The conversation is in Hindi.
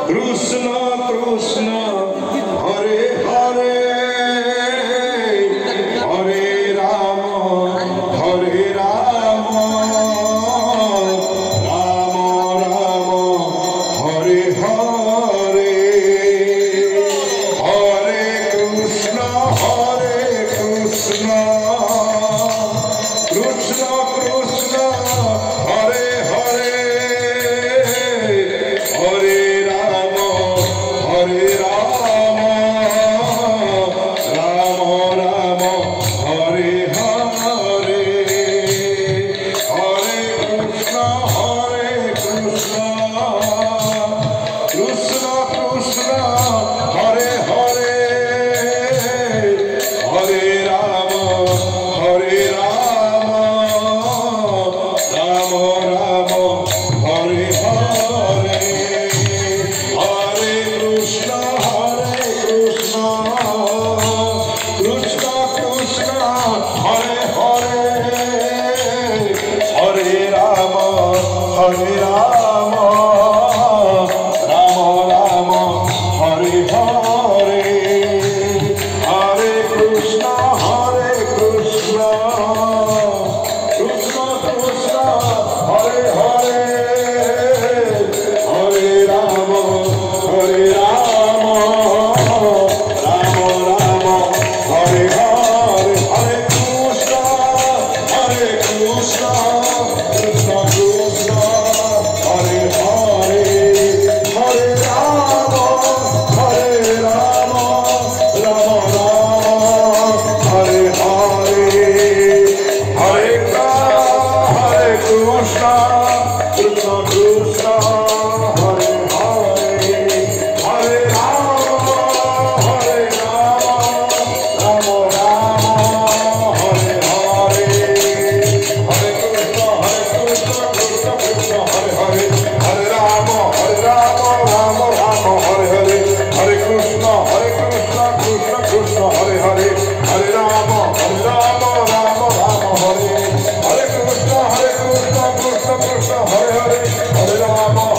कृष्ण कृष्ण हरे हरे हरे राम राम राम हरे हरे हरे कृष्ण कृष्ण कृष्ण हरे हरे हरे राम राम राम हरे हरे हरे कृष्ण कृष्ण कृष्ण हरे हरे हरे राम राम राम हरे हरे हरे कृष्ण कृष्ण कृष्ण हरे हरे हरे राम राम राम हरे हरे हरे कृष्ण कृष्ण कृष्ण हरे हरे हरे राम राम राम हरे हरे हरे कृष्ण कृष्ण कृष्ण हरे हरे हरे राम राम राम हरे हरे हरे कृष्ण कृष्ण हरे हरे हरे राम राम हरे हरे हरे कृष्ण कृष्ण हरे हरे हरे राम राम हरे हरे हरे कृष्ण कृष्ण हरे हरे हरे राम राम हरे हरे कृष्ण कृष्ण हरे हरे हरे राम